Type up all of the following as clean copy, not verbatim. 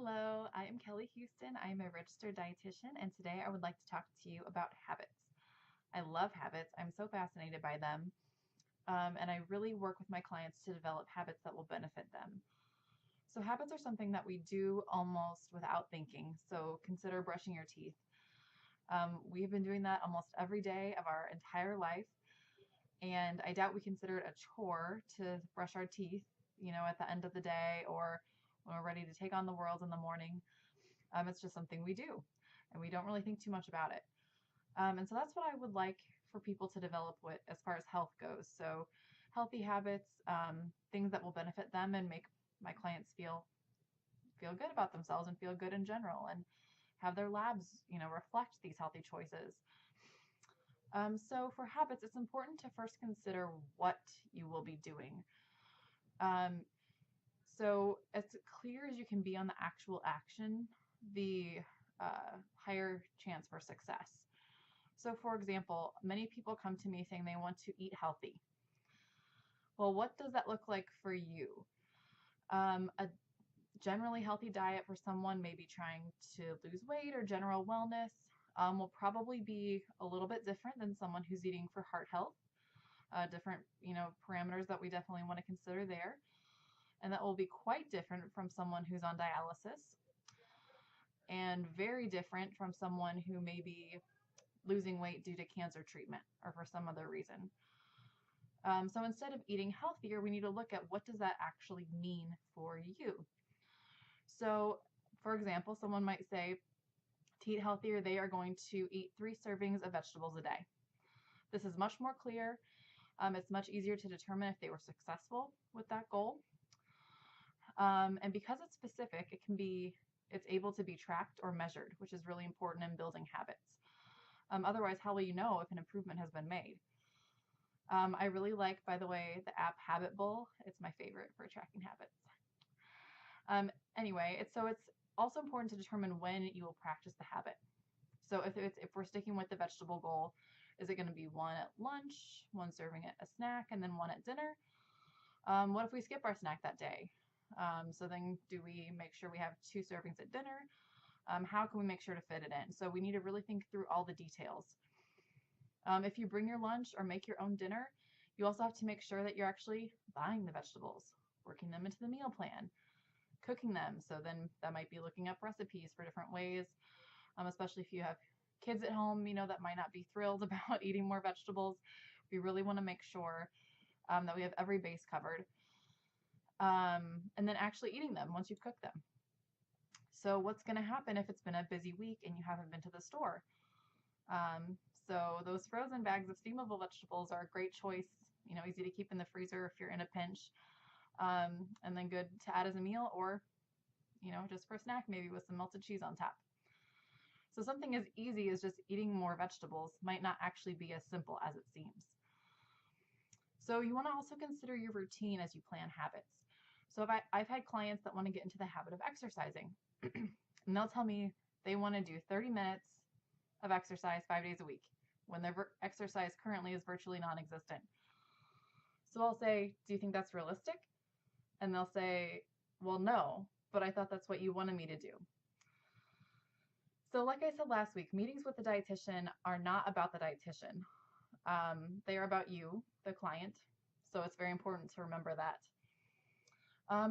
Hello, I am Kelly Houston. I am a registered dietitian, and today I would like to talk to you about habits. I love habits. I'm so fascinated by them, and I really work with my clients to develop habits that will benefit them. So, habits are something that we do almost without thinking. So, consider brushing your teeth. We've been doing that almost every day of our entire life, and I doubt we consider it a chore to brush our teeth, at the end of the day or when we're ready to take on the world in the morning. It's just something we do, and we don't really think too much about it. And so that's what I would like for people to develop with as far as health goes. So healthy habits, things that will benefit them and make my clients feel good about themselves and feel good in general, and have their labs, reflect these healthy choices. So for habits, it's important to first consider what you will be doing. Um, so as clear as you can be on the actual action, the higher chance for success. So for example, many people come to me saying they want to eat healthy. Well, what does that look like for you? A generally healthy diet for someone maybe trying to lose weight or general wellness will probably be a little bit different than someone who's eating for heart health. Different, parameters that we definitely want to consider there. And that will be quite different from someone who's on dialysis, and very different from someone who may be losing weight due to cancer treatment or for some other reason. So instead of eating healthier, we need to look at what does that actually mean for you. So, for example, someone might say to eat healthier, they are going to eat 3 servings of vegetables a day. This is much more clear. It's much easier to determine if they were successful with that goal. And because it's specific, it's able to be tracked or measured, which is really important in building habits. Otherwise, how will you know if an improvement has been made? I really like, by the way, the app Habit Bull. It's my favorite for tracking habits. Anyway, it's also important to determine when you will practice the habit. So if we're sticking with the vegetable goal, is it going to be one at lunch, one serving at a snack, and then one at dinner? What if we skip our snack that day? So then do we make sure we have 2 servings at dinner? How can we make sure to fit it in? So we need to really think through all the details. If you bring your lunch or make your own dinner, you also have to make sure that you're actually buying the vegetables, working them into the meal plan, cooking them. So then that might be looking up recipes for different ways, especially if you have kids at home, that might not be thrilled about eating more vegetables. We really want to make sure that we have every base covered. And then actually eating them once you've cooked them. So what's going to happen if it's been a busy week and you haven't been to the store? So those frozen bags of steamable vegetables are a great choice, easy to keep in the freezer if you're in a pinch, and then good to add as a meal or, just for a snack, maybe with some melted cheese on top. So something as easy as just eating more vegetables might not actually be as simple as it seems. So you want to also consider your routine as you plan habits. So I've had clients that want to get into the habit of exercising, and they'll tell me they want to do 30 minutes of exercise 5 days a week when their exercise currently is virtually non-existent. So I'll say, do you think that's realistic? And they'll say, well, no, but I thought that's what you wanted me to do. So like I said last week, meetings with the dietitian are not about the dietitian. They are about you, the client. So it's very important to remember that.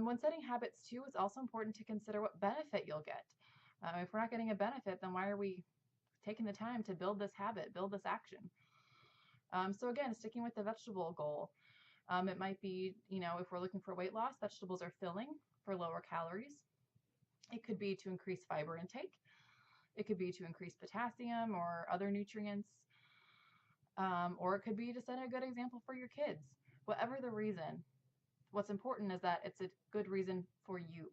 When setting habits too, it's also important to consider what benefit you'll get. If we're not getting a benefit, then why are we taking the time to build this habit, build this action? So again, sticking with the vegetable goal, it might be, if we're looking for weight loss, vegetables are filling for lower calories. It could be to increase fiber intake. It could be to increase potassium or other nutrients. Or it could be to set a good example for your kids. Whatever the reason, what's important is that it's a good reason for you.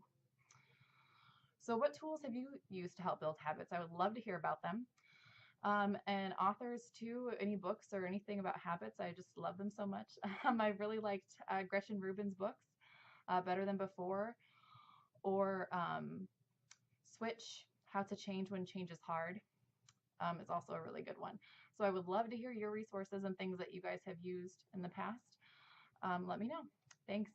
So what tools have you used to help build habits? I would love to hear about them. And authors too, any books or anything about habits, I just love them so much. I really liked Gretchen Rubin's books, Better Than Before, or Switch, How to Change When Change is Hard. It's also a really good one. So I would love to hear your resources and things that you guys have used in the past. Let me know. Thanks.